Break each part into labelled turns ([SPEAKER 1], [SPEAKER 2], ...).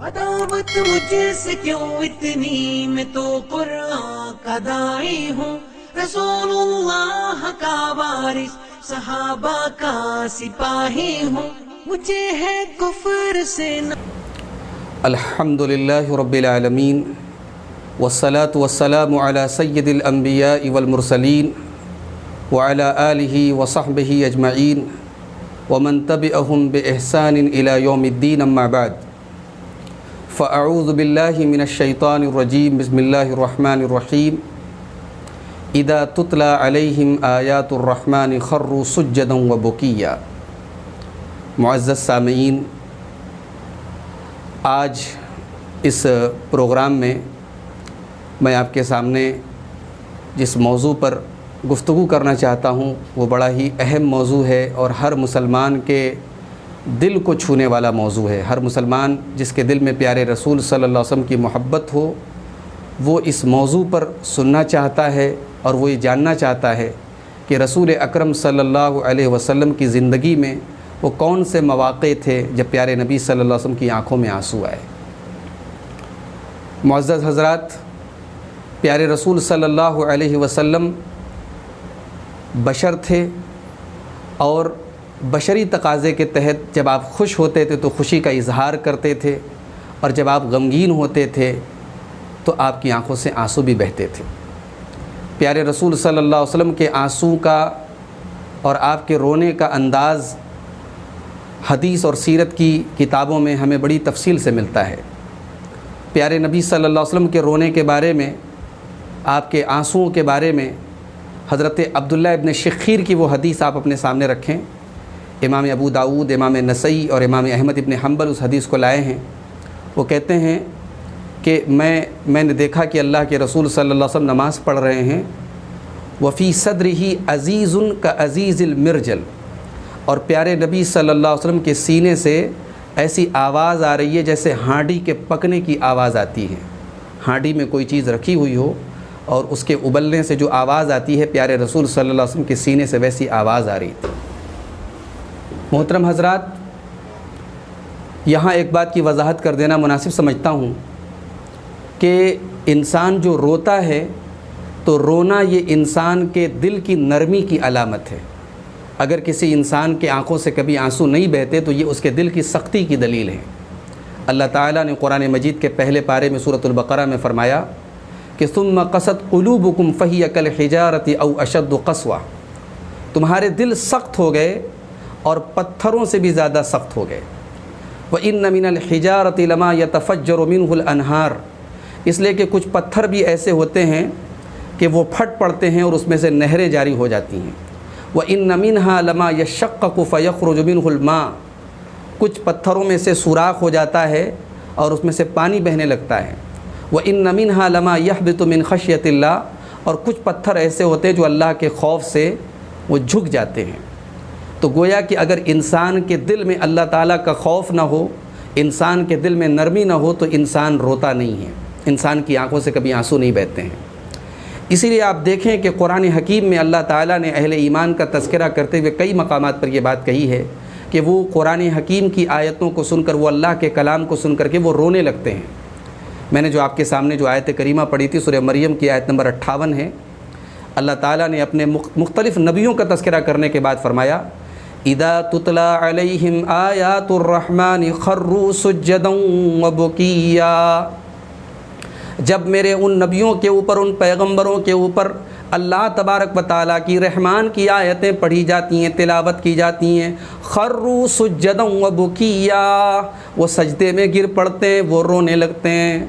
[SPEAKER 1] عداوت مجھ سے کیوں اتنی، میں تو قرآن کا داعی ہوں، رسول اللہ کا وارث، صحابہ کا سپاہی ہوں، مجھے ہے کفر سے
[SPEAKER 2] الحمدللہ رب العالمین، والصلاة والسلام علی سید الانبیاء والمرسلین وعلی آلہ وصحبہ اجمعین ومن تبعہم بإحسان الی یوم الدین، اما بعد فاعوذ باللہ من الشیطان الرجیم، بسم اللہ الرحمن الرحیم۔ اذا تتلی علیہم آیات الرحمن خروا سجدا وبکیا۔ معزز سامعین، آج اس پروگرام میں آپ کے سامنے جس موضوع پر گفتگو کرنا چاہتا ہوں وہ بڑا ہی اہم موضوع ہے اور ہر مسلمان کے دل کو چھونے والا موضوع ہے۔ ہر مسلمان جس کے دل میں پیارے رسول صلی اللہ علیہ وسلم کی محبت ہو، وہ اس موضوع پر سننا چاہتا ہے اور وہ یہ جاننا چاہتا ہے کہ رسول اکرم صلی اللہ علیہ وسلم کی زندگی میں وہ کون سے مواقع تھے جب پیارے نبی صلی اللہ علیہ وسلم کی آنکھوں میں آنسو آئے۔ معزز حضرات، پیارے رسول صلی اللہ علیہ وسلم بشر تھے اور بشری تقاضے کے تحت جب آپ خوش ہوتے تھے تو خوشی کا اظہار کرتے تھے، اور جب آپ غمگین ہوتے تھے تو آپ کی آنکھوں سے آنسو بھی بہتے تھے۔ پیارے رسول صلی اللہ علیہ وسلم کے آنسو کا اور آپ کے رونے کا انداز حدیث اور سیرت کی کتابوں میں ہمیں بڑی تفصیل سے ملتا ہے۔ پیارے نبی صلی اللہ علیہ وسلم کے رونے کے بارے میں، آپ کے آنسوؤں کے بارے میں حضرت عبداللہ ابن شخیر کی وہ حدیث آپ اپنے سامنے رکھیں۔ امام ابو داؤد، امام نسائی اور امام احمد ابن حنبل اس حدیث کو لائے ہیں۔ وہ کہتے ہیں کہ میں نے دیکھا کہ اللہ کے رسول صلی اللہ علیہ وسلم نماز پڑھ رہے ہیں، وفی صدرہ عزیز کا عزیز المرجل، اور پیارے نبی صلی اللہ علیہ وسلم کے سینے سے ایسی آواز آ رہی ہے جیسے ہانڈی کے پکنے کی آواز آتی ہے۔ ہانڈی میں کوئی چیز رکھی ہوئی ہو اور اس کے ابلنے سے جو آواز آتی ہے، پیارے رسول صلی اللہ علیہ وسلم کے سینے سے ویسی آواز آ رہی تھی۔ محترم حضرات، یہاں ایک بات کی وضاحت کر دینا مناسب سمجھتا ہوں کہ انسان جو روتا ہے تو رونا یہ انسان کے دل کی نرمی کی علامت ہے۔ اگر کسی انسان کے آنکھوں سے کبھی آنسو نہیں بہتے تو یہ اس کے دل کی سختی کی دلیل ہے۔ اللہ تعالیٰ نے قرآن مجید کے پہلے پارے میں سورۃ البقرہ میں فرمایا کہ ثم قست قلوبکم فہی کالحجارۃ او اشد قسوہ، تمہارے دل سخت ہو گئے اور پتھروں سے بھی زیادہ سخت ہو گئے۔ وَإِنَّ مِنَ الْحِجَارَةِ لَمَا يَتَفَجَّرُ مِنْهُ الْأَنْهَارُ، اس لیے کہ کچھ پتھر بھی ایسے ہوتے ہیں کہ وہ پھٹ پڑتے ہیں اور اس میں سے نہریں جاری ہو جاتی ہیں۔ وَإِنَّ مِنْهَا لَمَا يَشَّقَّقُ فَيَخْرُجُ مِنْهُ الْمَاءُ، کچھ پتھروں میں سے سوراخ ہو جاتا ہے اور اس میں سے پانی بہنے لگتا ہے۔ وَإِنَّ مِنْهَا لَمَا يَهْبِطُ مِنْ خَشْيَةِ اللَّهِ، اور کچھ پتھر ایسے ہوتے ہیں جو اللہ کے خوف سے وہ جھک جاتے ہیں۔ تو گویا کہ اگر انسان کے دل میں اللہ تعالیٰ کا خوف نہ ہو، انسان کے دل میں نرمی نہ ہو تو انسان روتا نہیں ہے، انسان کی آنکھوں سے کبھی آنسو نہیں بہتے ہیں۔ اسی لیے آپ دیکھیں کہ قرآن حکیم میں اللہ تعالیٰ نے اہل ایمان کا تذکرہ کرتے ہوئے کئی مقامات پر یہ بات کہی ہے کہ وہ قرآن حکیم کی آیتوں کو سن کر، وہ اللہ کے کلام کو سن کر کے وہ رونے لگتے ہیں۔ میں نے جو آپ کے سامنے جو آیت کریمہ پڑھی تھی سورہ مریم کی آیت نمبر 58 ہے۔ اللہ تعالیٰ نے اپنے مختلف نبیوں کا تذکرہ کرنے کے بعد فرمایا اذا تتلی علیہم آیات الرحمن خروا سجدا وبکیا، جب میرے ان نبیوں کے اوپر، ان پیغمبروں کے اوپر اللہ تبارک و تعالیٰ کی رحمان کی آیتیں پڑھی جاتی ہیں، تلاوت کی جاتی ہیں، خروا سجدا وبکیا، وہ سجدے میں گر پڑتے ہیں، وہ رونے لگتے ہیں۔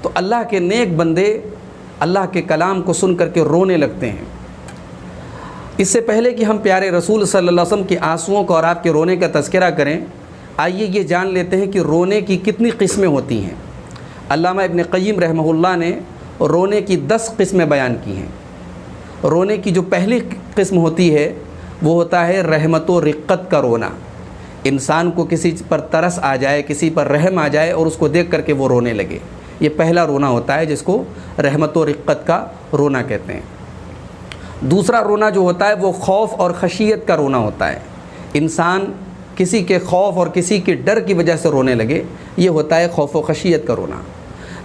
[SPEAKER 2] تو اللہ کے نیک بندے اللہ کے کلام کو سن کر کے رونے لگتے ہیں۔ اس سے پہلے کہ ہم پیارے رسول صلی اللہ علیہ وسلم کے آنسوؤں کو اور آپ کے رونے کا تذکرہ کریں، آئیے یہ جان لیتے ہیں کہ رونے کی کتنی قسمیں ہوتی ہیں۔ علامہ ابن قیم رحمہ اللہ نے رونے کی 10 قسمیں بیان کی ہیں۔ رونے کی جو پہلی قسم ہوتی ہے وہ ہوتا ہے رحمت و رقت کا رونا۔ انسان کو کسی پر ترس آ جائے، کسی پر رحم آ جائے اور اس کو دیکھ کر کے وہ رونے لگے، یہ پہلا رونا ہوتا ہے جس کو رحمت و رقت کا رونا کہتے ہیں۔ دوسرا رونا جو ہوتا ہے وہ خوف اور خشیت کا رونا ہوتا ہے۔ انسان کسی کے خوف اور کسی کے ڈر کی وجہ سے رونے لگے، یہ ہوتا ہے خوف و خشیت کا رونا۔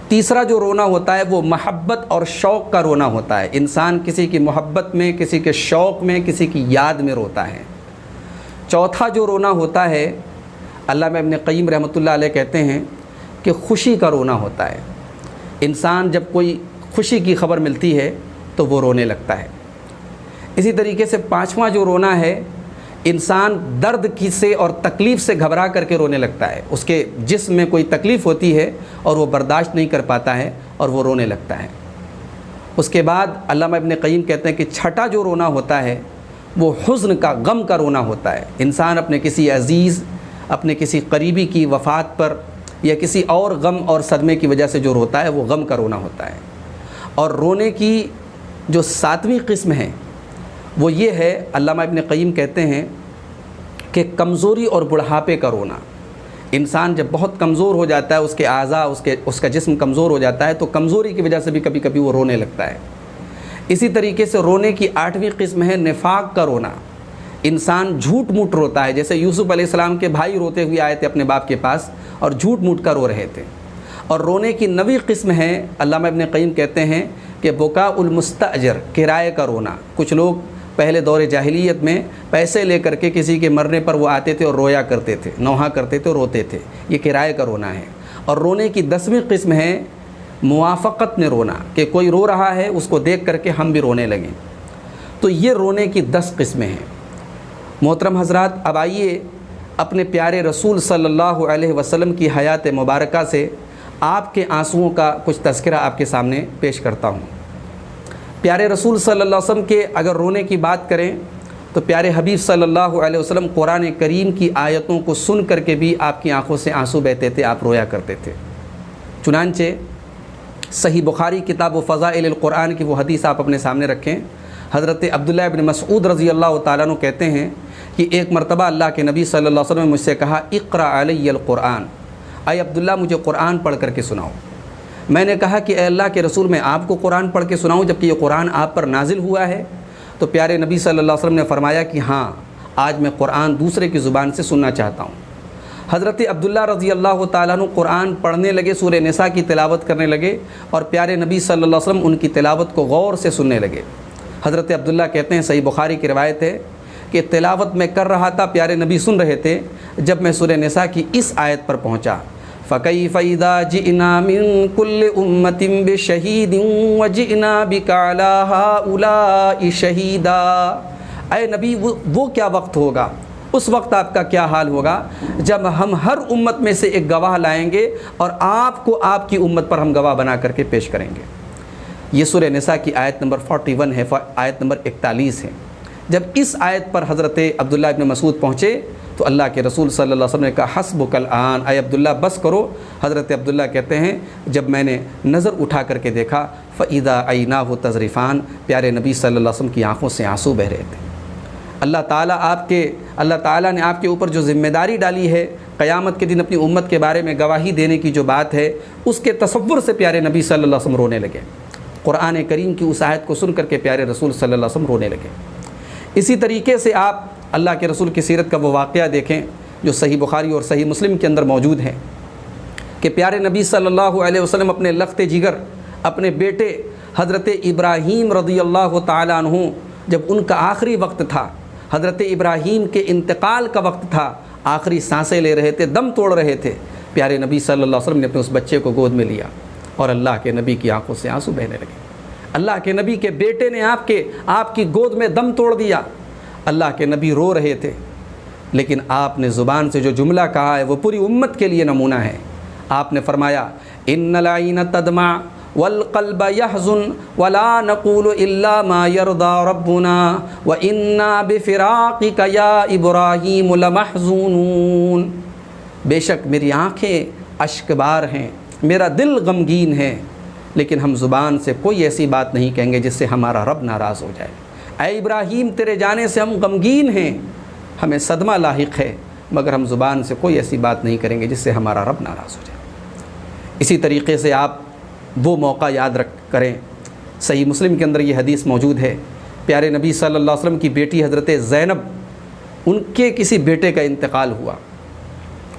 [SPEAKER 2] تیسرا جو رونا ہوتا ہے وہ محبت اور شوق کا رونا ہوتا ہے، انسان کسی کی محبت میں، کسی کے شوق میں، کسی کی یاد میں روتا ہے۔ چوتھا جو رونا ہوتا ہے، علامہ ابن قیم رحمۃ اللہ علیہ کہتے ہیں کہ خوشی کا رونا ہوتا ہے، انسان جب کوئی خوشی کی خبر ملتی ہے تو وہ رونے لگتا ہے۔ اسی طریقے سے پانچواں جو رونا ہے، انسان درد کی سے اور تکلیف سے گھبرا کر کے رونے لگتا ہے، اس کے جسم میں کوئی تکلیف ہوتی ہے اور وہ برداشت نہیں کر پاتا ہے اور وہ رونے لگتا ہے۔ اس کے بعد علامہ ابن قیم کہتے ہیں کہ چھٹا جو رونا ہوتا ہے وہ حزن کا، غم کا رونا ہوتا ہے، انسان اپنے کسی عزیز، اپنے کسی قریبی کی وفات پر یا کسی اور غم اور صدمے کی وجہ سے جو روتا ہے وہ غم کا رونا ہوتا ہے۔ اور رونے کی جو ساتویں قسم ہے وہ یہ ہے، علامہ ابن قیم کہتے ہیں کہ کمزوری اور بڑھاپے کا رونا۔ انسان جب بہت کمزور ہو جاتا ہے، اس کے اعضاء، اس کا جسم کمزور ہو جاتا ہے تو کمزوری کی وجہ سے بھی کبھی کبھی وہ رونے لگتا ہے۔ اسی طریقے سے رونے کی آٹھویں قسم ہے نفاق کا رونا، انسان جھوٹ موٹ روتا ہے، جیسے یوسف علیہ السلام کے بھائی روتے ہوئے آئے تھے اپنے باپ کے پاس اور جھوٹ موٹ کر رو رہے تھے۔ اور رونے کی 9ویں قسم ہے، علامہ ابن قیم کہتے ہیں کہ بکاء المستأجر، کرائے کا رونا۔ کچھ لوگ پہلے دور جاہلیت میں پیسے لے کر کے کسی کے مرنے پر وہ آتے تھے اور رویا کرتے تھے، نوحہ کرتے تھے اور روتے تھے، یہ کرائے کا رونا ہے۔ اور رونے کی 10ویں قسم ہے موافقت میں رونا، کہ کوئی رو رہا ہے اس کو دیکھ کر کے ہم بھی رونے لگیں۔ تو یہ رونے کی 10 قسمیں ہیں۔ محترم حضرات، اب آئیے اپنے پیارے رسول صلی اللہ علیہ وسلم کی حیات مبارکہ سے آپ کے آنسوؤں کا کچھ تذکرہ آپ کے سامنے پیش کرتا ہوں۔ پیارے رسول صلی اللہ علیہ وسلم کے اگر رونے کی بات کریں تو پیارے حبیب صلی اللہ علیہ وسلم قرآن کریم کی آیتوں کو سن کر کے بھی آپ کی آنکھوں سے آنسو بہتے تھے، آپ رویا کرتے تھے۔ چنانچہ صحیح بخاری کتاب و فضائل القرآن کی وہ حدیث آپ اپنے سامنے رکھیں۔ حضرت عبداللہ ابن مسعود رضی اللہ تعالیٰ عنہ کہتے ہیں کہ ایک مرتبہ اللہ کے نبی صلی اللہ علیہ وسلم نے مجھ سے کہا، اقرأ علی القرآن، اے عبداللہ مجھے قرآن پڑھ کر کے سناؤ۔ میں نے کہا کہ اے اللہ کے رسول، میں آپ کو قرآن پڑھ کے سناؤں جبکہ یہ قرآن آپ پر نازل ہوا ہے؟ تو پیارے نبی صلی اللہ علیہ وسلم نے فرمایا کہ ہاں، آج میں قرآن دوسرے کی زبان سے سننا چاہتا ہوں۔ حضرت عبداللہ رضی اللہ تعالیٰ عنہ قرآن پڑھنے لگے، سورہ نساء کی تلاوت کرنے لگے اور پیارے نبی صلی اللہ علیہ وسلم ان کی تلاوت کو غور سے سننے لگے۔ حضرت عبداللہ کہتے ہیں، صحیح بخاری کی روایت ہے کہ تلاوت میں کر رہا تھا، پیارے نبی سن رہے تھے، جب میں سورہ نساء کی اس آیت پر پہنچا، فَكَيْفَ إِذَا جِئْنَا مِن كُلِّ أُمَّةٍ بِشَهِيدٍ وَجِئْنَا بِكَ عَلَىٰ هَٰؤُلَاءِ شَهِيدًا۔ اے نبی، وہ کیا وقت ہوگا، اس وقت آپ کا کیا حال ہوگا جب ہم ہر امت میں سے ایک گواہ لائیں گے اور آپ کو آپ کی امت پر ہم گواہ بنا کر کے پیش کریں گے۔ یہ سورہ نساء کی آیت نمبر 41 ہے، آیت نمبر 41 ہے۔ جب اس آیت پر حضرت عبداللہ ابن مسعود پہنچے تو اللہ کے رسول صلی اللہ علیہ وسلم نے کہا، حسبک الآن، اے عبداللہ بس کرو۔ حضرت عبداللہ کہتے ہیں جب میں نے نظر اٹھا کر کے دیکھا، فَإِذَا عَيْنَاهُ تَذْرِفَانِ، پیارے نبی صلی اللہ علیہ وسلم کی آنکھوں سے آنسو بہ رہے تھے۔ اللہ تعالیٰ نے آپ کے اوپر جو ذمہ داری ڈالی ہے، قیامت کے دن اپنی امت کے بارے میں گواہی دینے کی جو بات ہے، اس کے تصور سے پیارے نبی صلی اللہ علیہ وسلم رونے لگے۔ قرآن کریم کی اس آیت کو سن کر کے پیارے رسول صلی اللہ علیہ وسلم رونے لگے۔ اسی طریقے سے آپ اللہ کے رسول کی سیرت کا وہ واقعہ دیکھیں جو صحیح بخاری اور صحیح مسلم کے اندر موجود ہے کہ پیارے نبی صلی اللہ علیہ وسلم اپنے لخت جگر، اپنے بیٹے حضرت ابراہیم رضی اللہ تعالیٰ عنہ، جب ان کا آخری وقت تھا، حضرت ابراہیم کے انتقال کا وقت تھا، آخری سانسیں لے رہے تھے، دم توڑ رہے تھے، پیارے نبی صلی اللہ علیہ وسلم نے اپنے اس بچے کو گود میں لیا اور اللہ کے نبی کی آنکھوں سے آنسو بہنے لگے۔ اللہ کے نبی کے بیٹے نے آپ کی گود میں دم توڑ دیا۔ اللہ کے نبی رو رہے تھے، لیکن آپ نے زبان سے جو جملہ کہا ہے وہ پوری امت کے لیے نمونہ ہے۔ آپ نے فرمایا، ان العین تدمع والقلب يحزن ولا نقول الا ما يرضى ربنا وانا بفراقك يا ابراہیم لمحزونون۔ بے شک میری آنکھیں اشک بار ہیں، میرا دل غمگین ہے، لیکن ہم زبان سے کوئی ایسی بات نہیں کہیں گے جس سے ہمارا رب ناراض ہو جائے۔ اے ابراہیم، تیرے جانے سے ہم غمگین ہیں، ہمیں صدمہ لاحق ہے، مگر ہم زبان سے کوئی ایسی بات نہیں کریں گے جس سے ہمارا رب ناراض ہو جائے۔ اسی طریقے سے آپ وہ موقع یاد کریں، صحیح مسلم کے اندر یہ حدیث موجود ہے، پیارے نبی صلی اللہ علیہ وسلم کی بیٹی حضرت زینب، ان کے کسی بیٹے کا انتقال ہوا،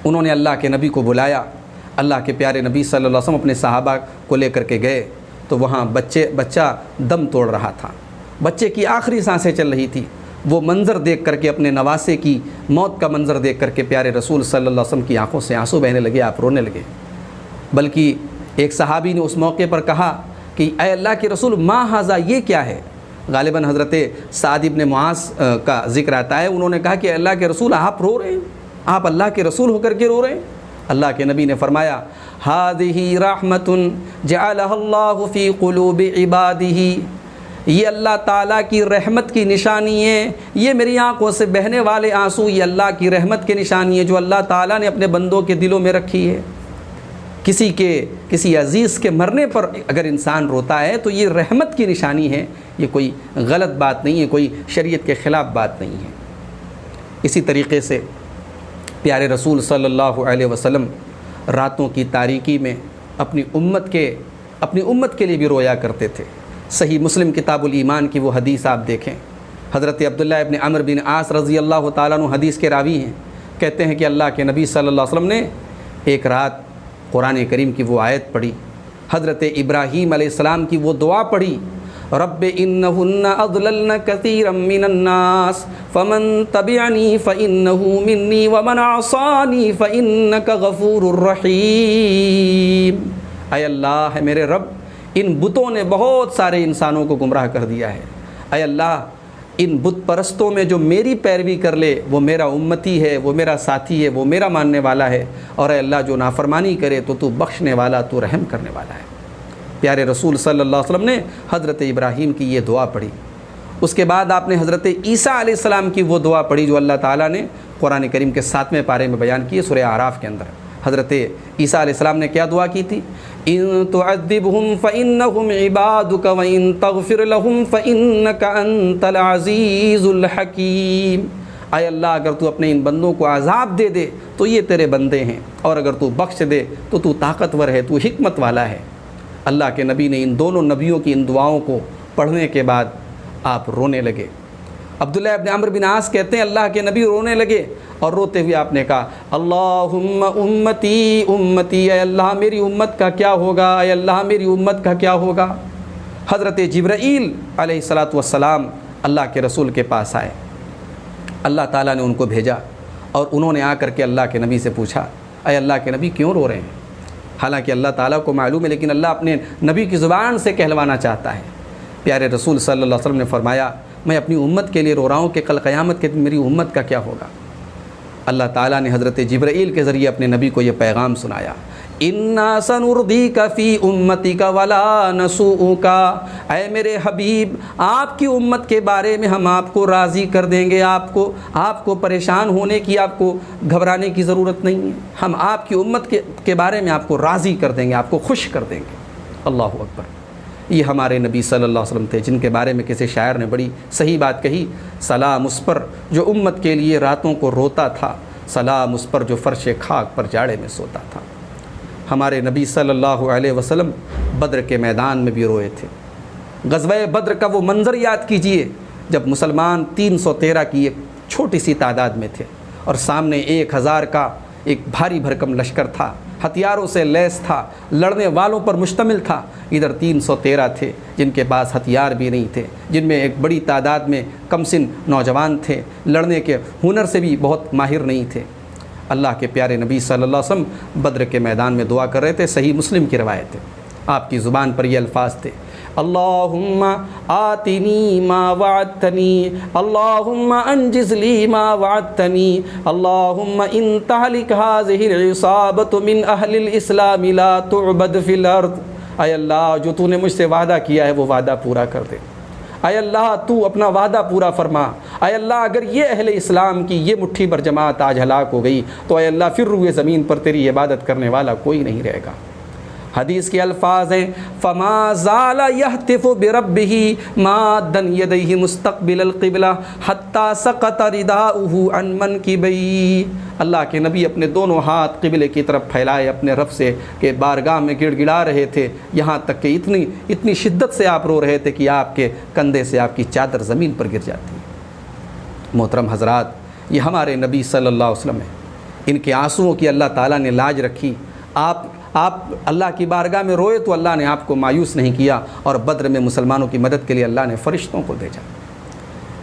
[SPEAKER 2] انہوں نے اللہ کے نبی کو بلایا، اللہ کے پیارے نبی صلی اللہ علیہ وسلم اپنے صحابہ کو لے کر کے گئے تو وہاں بچہ دم توڑ رہا تھا، بچے کی آخری سانسیں چل رہی تھی۔ وہ منظر دیکھ کر کے، اپنے نواسے کی موت کا منظر دیکھ کر کے پیارے رسول صلی اللہ علیہ وسلم کی آنکھوں سے آنسو بہنے لگے، آپ رونے لگے۔ بلکہ ایک صحابی نے اس موقع پر کہا کہ اے اللہ کے رسول ما ھذا، یہ کیا ہے؟ غالباً حضرت سعد بن معاذ کا ذکر آتا ہے، انہوں نے کہا کہ اللہ کے رسول آپ رو رہے ہیں، آپ اللہ کے رسول ہو کر کے رو رہے ہیں؟ اللہ کے نبی نے فرمایا ھذہ رحمۃ جعلھا اللہ فی قلوب عبادہ، یہ اللہ تعالیٰ کی رحمت کی نشانی ہے، یہ میری آنکھوں سے بہنے والے آنسو یہ اللہ کی رحمت کی نشانی ہے جو اللہ تعالیٰ نے اپنے بندوں کے دلوں میں رکھی ہے۔ کسی عزیز کے مرنے پر اگر انسان روتا ہے تو یہ رحمت کی نشانی ہے، یہ کوئی غلط بات نہیں ہے، کوئی شریعت کے خلاف بات نہیں ہے۔ اسی طریقے سے پیارے رسول صلی اللہ علیہ وسلم راتوں کی تاریکی میں اپنی امت کے لیے بھی رویا کرتے تھے۔ صحیح مسلم کتاب الایمان کی وہ حدیث آپ دیکھیں، حضرت عبداللہ ابن عمرو بن عاص رضی اللہ تعالیٰ عنہ حدیث کے راوی ہیں، کہتے ہیں کہ اللہ کے نبی صلی اللہ علیہ وسلم نے ایک رات قرآن کریم کی وہ آیت پڑھی، حضرت ابراہیم علیہ السلام کی وہ دعا پڑھی، رب انہن اضللن کثیرا من الناس فمن تبعنی فانہ منی ومن عصانی فانک غفور رحیم۔ اے اللہ، ہے میرے رب، ان بتوں نے بہت سارے انسانوں کو گمراہ کر دیا ہے، اے اللہ ان بت پرستوں میں جو میری پیروی کر لے وہ میرا امتی ہے، وہ میرا ساتھی ہے، وہ میرا ماننے والا ہے، اور اے اللہ جو نافرمانی کرے تو بخشنے والا، تو رحم کرنے والا ہے۔ پیارے رسول صلی اللہ علیہ وسلم نے حضرت ابراہیم کی یہ دعا پڑھی، اس کے بعد آپ نے حضرت عیسیٰ علیہ السلام کی وہ دعا پڑھی جو اللہ تعالیٰ نے قرآن کریم کے 7ویں پارے میں بیان کی ہے، سورہ اعراف کے اندر۔ حضرت عیسیٰ علیہ السلام نے کیا دعا کی تھی؟ ان تعذبهم فانهم عبادك وان تغفر لهم فانك انت العزیز الحکیم۔ اے اللہ، اگر تو اپنے ان بندوں کو عذاب دے دے تو یہ تیرے بندے ہیں، اور اگر تو بخش دے تو طاقتور ہے، تو حکمت والا ہے۔ اللہ کے نبی نے ان دونوں نبیوں کی ان دعاؤں کو پڑھنے کے بعد آپ رونے لگے۔ عبداللہ ابن عمرو بن عاص کہتے ہیں اللہ کے نبی رونے لگے، اور روتے ہوئے آپ نے کہا اللہم امتی امتی، اے اللہ میری امت کا کیا ہوگا، اے اللہ میری امت کا کیا ہوگا۔ حضرت جبرائیل علیہ السلام اللہ کے رسول کے پاس آئے، اللہ تعالیٰ نے ان کو بھیجا، اور انہوں نے آ کر کے اللہ کے نبی سے پوچھا اے اللہ کے نبی کیوں رو رہے ہیں؟ حالانکہ اللہ تعالیٰ کو معلوم ہے، لیکن اللہ اپنے نبی کی زبان سے کہلوانا چاہتا ہے۔ پیارے رسول صلی اللہ علیہ وسلم نے فرمایا میں اپنی امت کے لیے رو رہا ہوں کہ کل قیامت کے دن میری امت کا کیا ہوگا۔ اللہ تعالیٰ نے حضرت جبرائیل کے ذریعے اپنے نبی کو یہ پیغام سنایا، انا سنرضیک فی امتک ولا نسوءک، اے میرے حبیب آپ کی امت کے بارے میں ہم آپ کو راضی کر دیں گے، آپ کو پریشان ہونے کی، آپ کو گھبرانے کی ضرورت نہیں ہے، ہم آپ کی امت کے بارے میں آپ کو راضی کر دیں گے، آپ کو خوش کر دیں گے۔ اللہ اکبر۔ یہ ہمارے نبی صلی اللہ علیہ وسلم تھے جن کے بارے میں کسی شاعر نے بڑی صحیح بات کہی، سلام اس پر جو امت کے لیے راتوں کو روتا تھا، سلام اس پر جو فرش خاک پر جاڑے میں سوتا تھا۔ ہمارے نبی صلی اللہ علیہ وسلم بدر کے میدان میں بھی روئے تھے۔ غزوہ بدر کا وہ منظر یاد کیجئے جب مسلمان 313 کی ایک چھوٹی سی تعداد میں تھے، اور سامنے 1000 کا ایک بھاری بھرکم لشکر تھا، ہتھیاروں سے لیس تھا، لڑنے والوں پر مشتمل تھا۔ ادھر 313 تھے جن کے پاس ہتھیار بھی نہیں تھے، جن میں ایک بڑی تعداد میں کم سن نوجوان تھے، لڑنے کے ہنر سے بھی بہت ماہر نہیں تھے۔ اللہ کے پیارے نبی صلی اللہ علیہ وسلم بدر کے میدان میں دعا کر رہے تھے۔ صحیح مسلم کی روایت ہے، آپ کی زبان پر یہ الفاظ تھے، اللہم آتنی ما وعدتنی، اللہم انجز لی ما وعدتنی، اللہم ان تہلک ہذہ العصابۃ من اہل الاسلام لا تعبد فی الارض۔ اے اللہ جو تو نے مجھ سے وعدہ کیا ہے وہ وعدہ پورا کر دے، اے اللہ تو اپنا وعدہ پورا فرما، اے اللہ اگر یہ اہل اسلام کی یہ مٹھی بھر جماعت آج ہلاک ہو گئی تو اے اللہ پھر روئے زمین پر تیری عبادت کرنے والا کوئی نہیں رہے گا۔ حدیث کے الفاظ ہیں فما زال یہتف بربہ مادا یدیہ مستقبل القبلہ حتی سقط رداؤہ عن منکبیہ۔ اللہ کے نبی اپنے دونوں ہاتھ قبلے کی طرف پھیلائے اپنے رب سے کہ بارگاہ میں گڑ گڑا رہے تھے، یہاں تک کہ اتنی شدت سے آپ رو رہے تھے کہ آپ کے کندھے سے آپ کی چادر زمین پر گر جاتی۔ محترم حضرات، یہ ہمارے نبی صلی اللہ علیہ وسلم ہیں، ان کے آنسوؤں کی اللہ تعالیٰ نے لاج رکھی۔ آپ اللہ کی بارگاہ میں روئے تو اللہ نے آپ کو مایوس نہیں کیا، اور بدر میں مسلمانوں کی مدد کے لیے اللہ نے فرشتوں کو بھیجا۔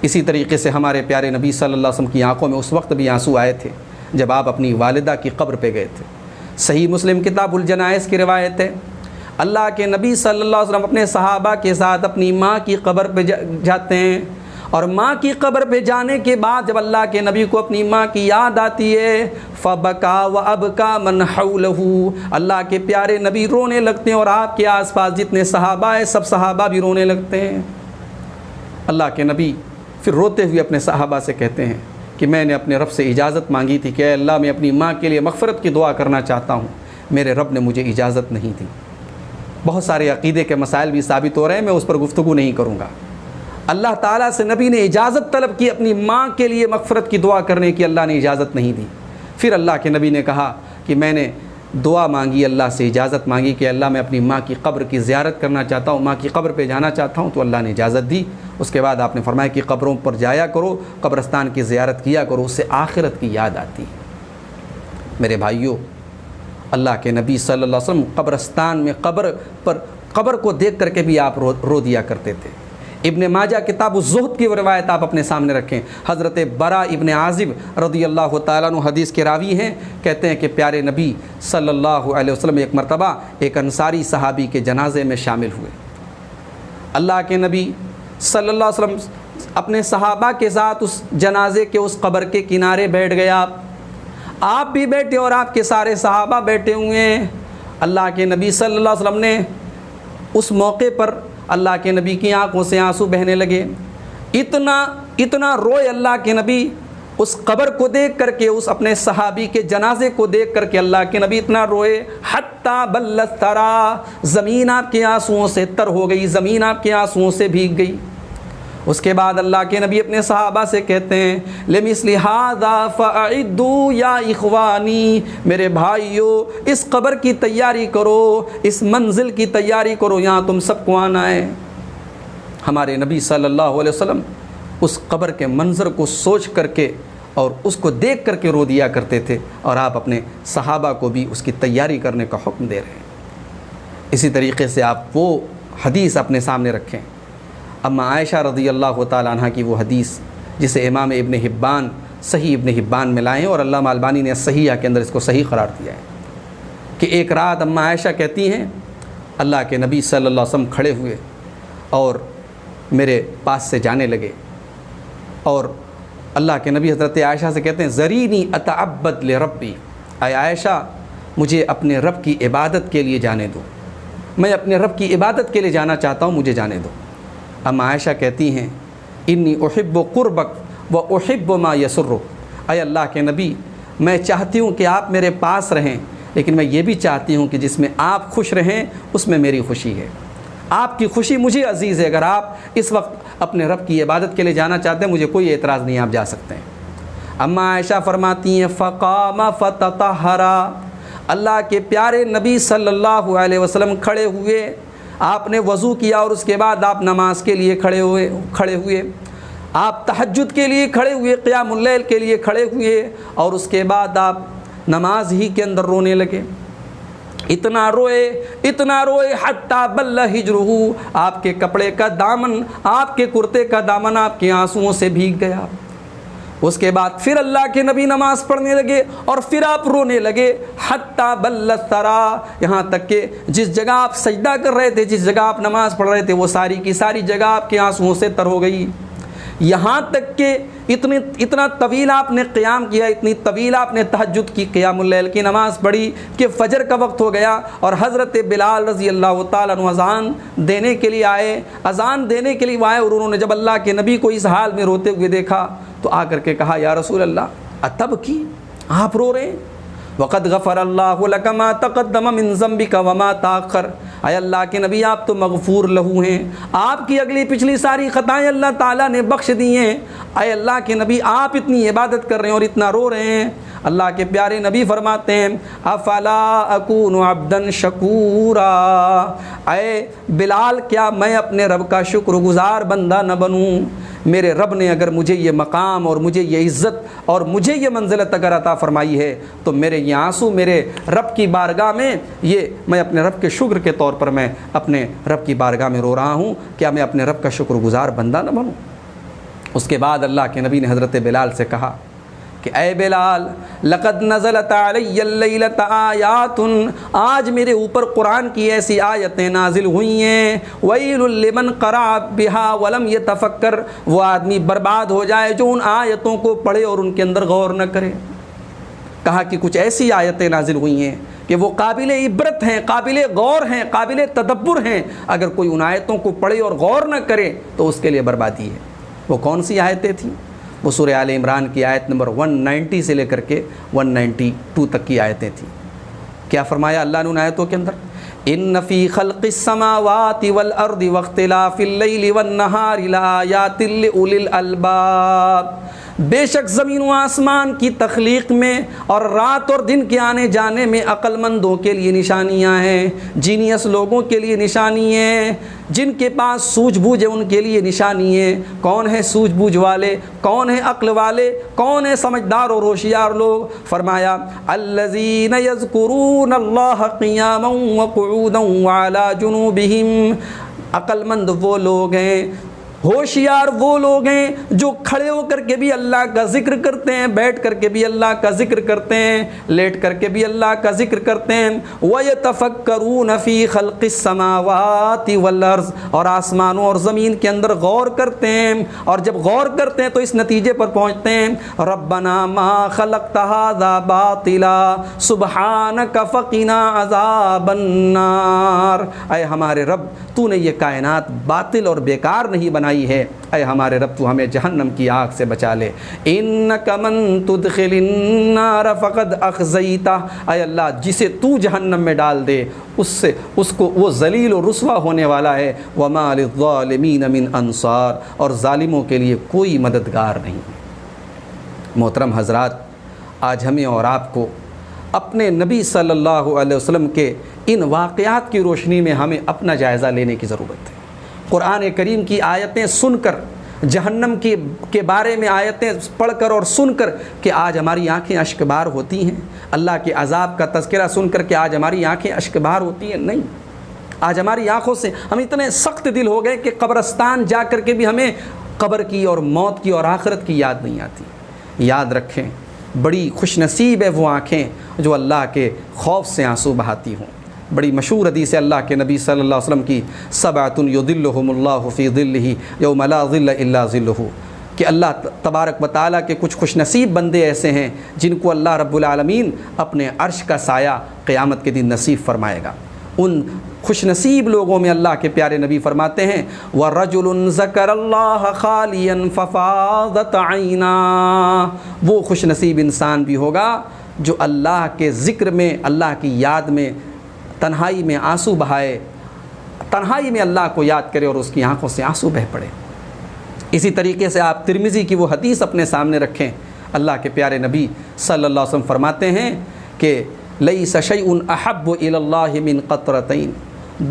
[SPEAKER 2] اسی طریقے سے ہمارے پیارے نبی صلی اللہ علیہ وسلم کی آنکھوں میں اس وقت بھی آنسو آئے تھے جب آپ اپنی والدہ کی قبر پہ گئے تھے۔ صحیح مسلم کتاب الجنائز کی روایت ہے، اللہ کے نبی صلی اللہ علیہ وسلم اپنے صحابہ کے ساتھ اپنی ماں کی قبر پہ جاتے ہیں، اور ماں کی قبر پہ جانے کے بعد جب اللہ کے نبی کو اپنی ماں کی یاد آتی ہے، فبکا وابکا من حولہ، اللہ کے پیارے نبی رونے لگتے ہیں، اور آپ کے آس پاس جتنے صحابہ ہیں سب صحابہ بھی رونے لگتے ہیں۔ اللہ کے نبی پھر روتے ہوئے اپنے صحابہ سے کہتے ہیں کہ میں نے اپنے رب سے اجازت مانگی تھی کہ اے اللہ میں اپنی ماں کے لیے مغفرت کی دعا کرنا چاہتا ہوں، میرے رب نے مجھے اجازت نہیں دی۔ بہت سارے عقیدے کے مسائل بھی ثابت ہو رہے ہیں، میں اس پر گفتگو نہیں کروں گا۔ اللہ تعالیٰ سے نبی نے اجازت طلب کی اپنی ماں کے لیے مغفرت کی دعا کرنے کی، اللہ نے اجازت نہیں دی۔ پھر اللہ کے نبی نے کہا کہ میں نے دعا مانگی، اللہ سے اجازت مانگی کہ اللہ میں اپنی ماں کی قبر کی زیارت کرنا چاہتا ہوں، ماں کی قبر پہ جانا چاہتا ہوں، تو اللہ نے اجازت دی۔ اس کے بعد آپ نے فرمایا کہ قبروں پر جایا کرو، قبرستان کی زیارت کیا کرو، اس سے آخرت کی یاد آتی ہے۔ میرے بھائیوں، اللہ کے نبی صلی اللہ علیہ وسلم قبرستان میں قبر کو دیکھ کر کے بھی آپ رو دیا کرتے تھے۔ ابن ماجہ کتاب الزہد کی روایت آپ اپنے سامنے رکھیں، حضرت برا ابن عازب رضی اللہ تعالیٰ عنہ حدیث کے راوی ہیں، کہتے ہیں کہ پیارے نبی صلی اللہ علیہ وسلم ایک مرتبہ ایک انصاری صحابی کے جنازے میں شامل ہوئے۔ اللہ کے نبی صلی اللہ علیہ وسلم اپنے صحابہ کے ساتھ اس جنازے کے اس قبر کے کنارے بیٹھ گیا، آپ بھی بیٹھے اور آپ کے سارے صحابہ بیٹھے ہوئے ہیں۔ اللہ کے نبی صلی اللہ علیہ وسلم نے اس موقع پر اللہ کے نبی کی آنکھوں سے آنسو بہنے لگے، اتنا روئے اللہ کے نبی اس قبر کو دیکھ کر کے، اس اپنے صحابی کے جنازے کو دیکھ کر کے اللہ کے نبی اتنا روئے، حتیٰ بلت ثری، زمین آپ کے آنسوؤں سے تر ہو گئی، زمین آپ کے آنسوؤں سے بھیگ گئی۔ اس کے بعد اللہ کے نبی اپنے صحابہ سے کہتے ہیں لِمِثْلِ هَذَا فَأَعِدُّوا يَا إِخْوَانِي، میرے بھائیو اس قبر کی تیاری کرو، اس منزل کی تیاری کرو، یہاں تم سب کو آنا ہے۔ ہمارے نبی صلی اللہ علیہ وسلم اس قبر کے منظر کو سوچ کر کے اور اس کو دیکھ کر کے رو دیا کرتے تھے، اور آپ اپنے صحابہ کو بھی اس کی تیاری کرنے کا حکم دے رہے ہیں۔ اسی طریقے سے آپ وہ حدیث اپنے سامنے رکھیں، اما عائشہ رضی اللہ تعالیٰ عنہ کی وہ حدیث جسے امام ابن حبان صحیح ابن حبان میں لائے ہیں، اور علامہ البانی نے صحیحہ کے اندر اس کو صحیح قرار دیا ہے، کہ ایک رات اما عائشہ کہتی ہیں اللہ کے نبی صلی اللہ علیہ وسلم کھڑے ہوئے اور میرے پاس سے جانے لگے، اور اللہ کے نبی حضرت عائشہ سے کہتے ہیں ذرینی اتعبد لربی، اے عائشہ مجھے اپنے رب کی عبادت کے لیے جانے دو، میں اپنے رب کی عبادت کے لیے جانا چاہتا ہوں، مجھے جانے دو۔ اما عائشہ کہتی ہیں انی احب قربک و احب ما یسرک، اے اللہ کے نبی میں چاہتی ہوں کہ آپ میرے پاس رہیں، لیکن میں یہ بھی چاہتی ہوں کہ جس میں آپ خوش رہیں اس میں میری خوشی ہے، آپ کی خوشی مجھے عزیز ہے۔ اگر آپ اس وقت اپنے رب کی عبادت کے لیے جانا چاہتے ہیں مجھے کوئی اعتراض نہیں، آپ جا سکتے ہیں۔ اما عائشہ فرماتی ہیں فقام فتطہر، اللہ کے پیارے نبی صلی اللہ علیہ وسلم کھڑے ہوئے، آپ نے وضو کیا اور اس کے بعد آپ نماز کے لیے کھڑے ہوئے، آپ تہجد کے لیے کھڑے ہوئے، قیام اللیل کے لیے کھڑے ہوئے، اور اس کے بعد آپ نماز ہی کے اندر رونے لگے، اتنا روئے حتی بل ہجرہ، آپ کے کپڑے کا دامن، آپ کے کرتے کا دامن آپ کے آنسوؤں سے بھیگ گیا۔ اس کے بعد پھر اللہ کے نبی نماز پڑھنے لگے اور پھر آپ رونے لگے، حتی بلت ثری، یہاں تک کہ جس جگہ آپ سجدہ کر رہے تھے، جس جگہ آپ نماز پڑھ رہے تھے، وہ ساری کی ساری جگہ آپ کے آنسوؤں سے تر ہو گئی، یہاں تک کہ اتنا طویل آپ نے قیام کیا، اتنی طویل آپ نے تہجد کی، قیام اللیل کی نماز پڑھی کہ فجر کا وقت ہو گیا، اور حضرت بلال رضی اللہ تعالیٰ عنہ اذان دینے کے لیے آئے، اور انہوں نے جب اللہ کے نبی کو اس حال میں روتے ہوئے دیکھا تو آ کر کے کہا یا رسول اللہ اتبکی، آپ رو رہے ہیں؟ وقد غفر اللہ لک ما تقدم من ذنبک وما تاخر، اے اللہ کے نبی آپ تو مغفور لہو ہیں، آپ کی اگلی پچھلی ساری خطائیں اللہ تعالیٰ نے بخش دی ہیں، اے اللہ کے نبی آپ اتنی عبادت کر رہے ہیں اور اتنا رو رہے ہیں۔ اللہ کے پیارے نبی فرماتے ہیں افلا اکون عبدا شکورا، اے بلال کیا میں اپنے رب کا شکر گزار بندہ نہ بنوں؟ میرے رب نے اگر مجھے یہ مقام اور مجھے یہ عزت اور مجھے یہ منزلت اگر عطا فرمائی ہے تو میرے یہ آنسو میرے رب کی بارگاہ میں، یہ میں اپنے رب کے شکر کے طور پر میں اپنے رب کی بارگاہ میں رو رہا ہوں، کیا میں اپنے رب کا شکر گزار بندہ نہ بنوں؟ اس کے بعد اللہ کے نبی نے حضرت بلال سے کہا کہ اے بلال، لقد نزلت علی اللیلۃ آیات، آج میرے اوپر قرآن کی ایسی آیتیں نازل ہوئی ہیں، ویل لمن قرأ بہا ولم یتفکر، وہ آدمی برباد ہو جائے جو ان آیتوں کو پڑھے اور ان کے اندر غور نہ کرے۔ کہا کہ کچھ ایسی آیتیں نازل ہوئی ہیں کہ وہ قابل عبرت ہیں، قابل غور ہیں، قابل تدبر ہیں، اگر کوئی ان آیتوں کو پڑھے اور غور نہ کرے تو اس کے لیے بربادی ہے۔ وہ کون سی آیتیں تھیں؟ وہ سورہ آل عمران کی آیت نمبر 190 سے لے کر کے 192 تک کی آیتیں تھیں۔ کیا فرمایا اللہ نے ان آیتوں کے اندر؟ ان فی خلق السماوات والارض واختلاف اللیل والنہار لآیات لأولی الالباب، بے شک زمین و آسمان کی تخلیق میں اور رات اور دن کے آنے جانے میں عقل مندوں کے لیے نشانیاں ہیں، جینیس لوگوں کے لیے نشانی ہیں، جن کے پاس سوجھ بوجھ ہے ان کے لیے نشانی ہے۔ کون ہے سوجھ بوجھ والے؟ کون ہے عقل والے؟ کون ہے سمجھدار اور ہوشیار لوگ؟ فرمایا الذین یذکرون اللہ قیاما وقعودا وعلی جنوبہم، عقل مند وہ لوگ ہیں، ہوشیار وہ لوگ ہیں جو کھڑے ہو کر کے بھی اللہ کا ذکر کرتے ہیں، بیٹھ کر کے بھی اللہ کا ذکر کرتے ہیں، لیٹ کر کے بھی اللہ کا ذکر کرتے ہیں۔ وَيَتَفَكَّرُونَ فِي خَلْقِ السَّمَاوَاتِ وَالْأَرْضِ، اور آسمانوں اور زمین کے اندر غور کرتے ہیں، اور جب غور کرتے ہیں تو اس نتیجے پر پہنچتے ہیں رَبَّنَا مَا خَلَقْتَ هَذَا بَاطِلًا سُبْحَانَكَ فَقِنَا عَذَابَ النَّارِ، اے ہمارے رب تو نے یہ کائنات باطل اور بیکار نہیں بنائی ہے، اے ہمارے رب تو ہمیں جہنم کی آگ سے بچا لے۔ انک من تدخل النار فقد اخزیتہ، اے اللہ جسے تو جہنم میں ڈال دے اس کو وہ ذلیل و رسوا ہونے والا ہے۔ وما للظالمین من انصار، اور ظالموں کے لیے کوئی مددگار نہیں۔ محترم حضرات، آج ہمیں اور آپ کو اپنے نبی صلی اللہ علیہ وسلم کے ان واقعات کی روشنی میں ہمیں اپنا جائزہ لینے کی ضرورت ہے۔ قرآن کریم کی آیتیں سن کر، جہنم کے بارے میں آیتیں پڑھ کر اور سن کر کہ آج ہماری آنکھیں اشکبار ہوتی ہیں، اللہ کے عذاب کا تذکرہ سن کر کہ آج ہماری آنکھیں اشکبار ہوتی ہیں؟ نہیں، آج ہماری آنکھوں سے ہم اتنے سخت دل ہو گئے کہ قبرستان جا کر کے بھی ہمیں قبر کی اور موت کی اور آخرت کی یاد نہیں آتی۔ یاد رکھیں، بڑی خوش نصیب ہے وہ آنکھیں جو اللہ کے خوف سے آنسو بہاتی ہوں۔ بڑی مشہور حدیث ہے اللہ کے نبی صلی اللہ علیہ وسلم کی، سبعۃ یظلھم اللہ فی ظلہ یوم لا ظل الا ظلہ، کہ اللہ تبارک و تعالیٰ کے کچھ خوش نصیب بندے ایسے ہیں جن کو اللہ رب العالمین اپنے عرش کا سایہ قیامت کے دن نصیب فرمائے گا۔ ان خوش نصیب لوگوں میں اللہ کے پیارے نبی فرماتے ہیں وَرَجُلٌ ذَكَرَ اللَّهَ خَالِيًا فَفَاضَتْ عَيْنَاهُ، وہ خوش نصیب انسان بھی ہوگا جو اللہ کے ذکر میں، اللہ کی یاد میں تنہائی میں آنسو بہائے، تنہائی میں اللہ کو یاد کرے اور اس کی آنکھوں سے آنسو بہہ پڑے۔ اسی طریقے سے آپ ترمذی کی وہ حدیث اپنے سامنے رکھیں، اللہ کے پیارے نبی صلی اللہ علیہ وسلم فرماتے ہیں کہ لیس شیء احب الی اللہ من قطرتین،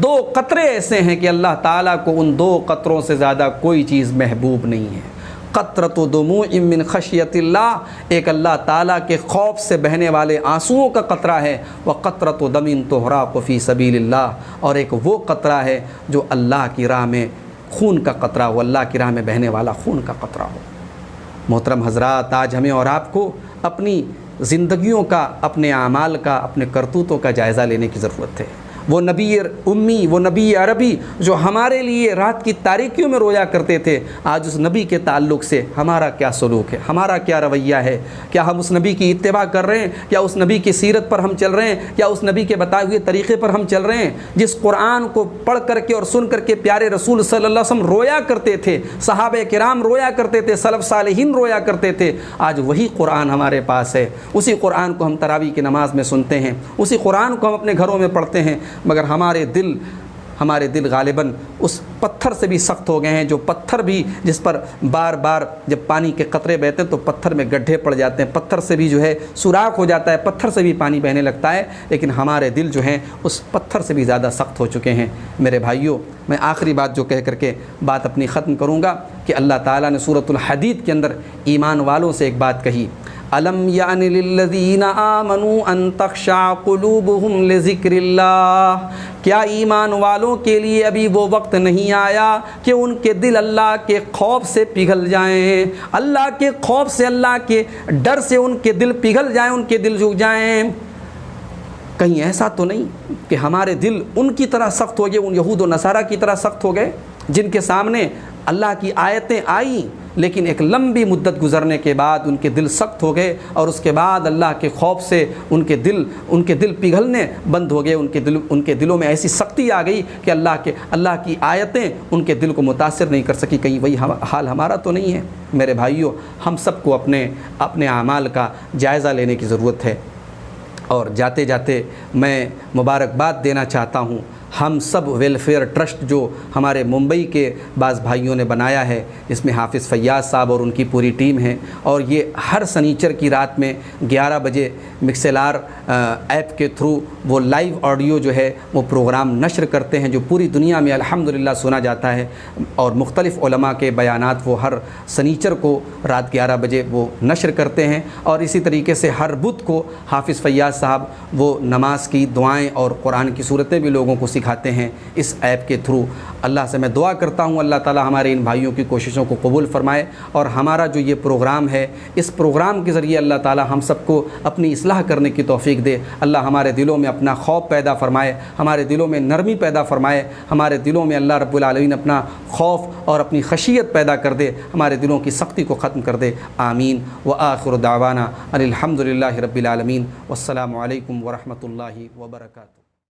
[SPEAKER 2] دو قطرے ایسے ہیں کہ اللہ تعالیٰ کو ان دو قطروں سے زیادہ کوئی چیز محبوب نہیں ہے۔ قطرۃ دموع من خشیت اللہ، ایک اللہ تعالیٰ کے خوف سے بہنے والے آنسوؤں کا قطرہ ہے، وقطرۃ دم تحراق فی سبیل اللہ، اور ایک وہ قطرہ ہے جو اللہ کی راہ میں خون کا قطرہ ہو، اللہ کی راہ میں بہنے والا خون کا قطرہ ہو۔ محترم حضرات، آج ہمیں اور آپ کو اپنی زندگیوں کا، اپنے اعمال کا، اپنے کرتوتوں کا جائزہ لینے کی ضرورت ہے۔ وہ نبی امی، وہ نبی عربی جو ہمارے لیے رات کی تاریکیوں میں رویا کرتے تھے، آج اس نبی کے تعلق سے ہمارا کیا سلوک ہے، ہمارا کیا رویہ ہے؟ کیا ہم اس نبی کی اتباع کر رہے ہیں؟ کیا اس نبی کی سیرت پر ہم چل رہے ہیں؟ کیا اس نبی کے بتائے ہوئے طریقے پر ہم چل رہے ہیں؟ جس قرآن کو پڑھ کر کے اور سن کر کے پیارے رسول صلی اللہ علیہ وسلم رویا کرتے تھے، صحابہ کرام رویا کرتے تھے، سلف صالحین رویا کرتے تھے، آج وہی قرآن ہمارے پاس ہے۔ اسی قرآن کو ہم تراویح کی نماز میں سنتے ہیں، اسی قرآن کو ہم اپنے گھروں میں پڑھتے ہیں، مگر ہمارے دل ہمارے دل غالباً اس پتھر سے بھی سخت ہو گئے ہیں، جو پتھر بھی جس پر بار بار جب پانی کے قطرے بہتے ہیں تو پتھر میں گڈھے پڑ جاتے ہیں، پتھر سے بھی جو ہے سوراخ ہو جاتا ہے، پتھر سے بھی پانی بہنے لگتا ہے، لیکن ہمارے دل جو ہیں اس پتھر سے بھی زیادہ سخت ہو چکے ہیں۔ میرے بھائیوں، میں آخری بات جو کہہ کر کے بات اپنی ختم کروں گا کہ اللہ تعالیٰ نے سورۃ الحدید کے اندر ایمان والوں سے ایک بات کہی، الم یعن للذین آمنوا ان تخشع قلوبہم لذکر اللہ، کیا ایمان والوں کے لیے ابھی وہ وقت نہیں آیا کہ ان کے دل اللہ کے خوف سے پگھل جائیں، اللہ کے خوف سے، اللہ کے ڈر سے ان کے دل پگھل جائیں، ان کے دل جھک جائیں؟ کہیں ایسا تو نہیں کہ ہمارے دل ان کی طرح سخت ہو گئے، ان یہود و نصارہ کی طرح سخت ہو گئے جن کے سامنے اللہ کی آیتیں آئیں لیکن ایک لمبی مدت گزرنے کے بعد ان کے دل سخت ہو گئے، اور اس کے بعد اللہ کے خوف سے ان کے دل پگھلنے بند ہو گئے، ان کے دلوں میں ایسی سختی آ گئی کہ اللہ کی آیتیں ان کے دل کو متاثر نہیں کر سکی۔ کہیں وہی حال ہمارا تو نہیں ہے؟ میرے بھائیوں، ہم سب کو اپنے اعمال کا جائزہ لینے کی ضرورت ہے، اور جاتے جاتے میں مبارکباد دینا چاہتا ہوں ہم سب ویلفیئر ٹرسٹ جو ہمارے ممبئی کے بعض بھائیوں نے بنایا ہے، اس میں حافظ فیاض صاحب اور ان کی پوری ٹیم ہے، اور یہ ہر سنیچر کی رات میں 11 بجے مکسلار ایپ کے تھرو وہ لائیو آڈیو جو ہے وہ پروگرام نشر کرتے ہیں، جو پوری دنیا میں الحمدللہ سنا جاتا ہے، اور مختلف علماء کے بیانات وہ ہر سنیچر کو رات 11 بجے وہ نشر کرتے ہیں، اور اسی طریقے سے ہر بدھ کو حافظ فیاض صاحب وہ نماز کی دعائیں اور قرآن کی صورتیں بھی لوگوں کو سکھاتے ہیں اس ایپ کے تھرو۔ اللہ سے میں دعا کرتا ہوں اللہ تعالی ہمارے ان بھائیوں کی کوششوں کو قبول فرمائے، اور ہمارا جو یہ پروگرام ہے اس پروگرام کے ذریعے اللہ تعالی ہم سب کو اپنی اصلاح کرنے کی توفیق دے۔ اللہ ہمارے دلوں میں اپنا خوف پیدا فرمائے، ہمارے دلوں میں نرمی پیدا فرمائے، ہمارے دلوں میں اللہ رب العالمین اپنا خوف اور اپنی خشیت پیدا کر دے، ہمارے دلوں کی سختی کو ختم کر دے، آمین۔ وآخر دعوانا ان الحمد للہ رب العالمین، والسلام علیکم ورحمۃ اللہ وبرکاتہ۔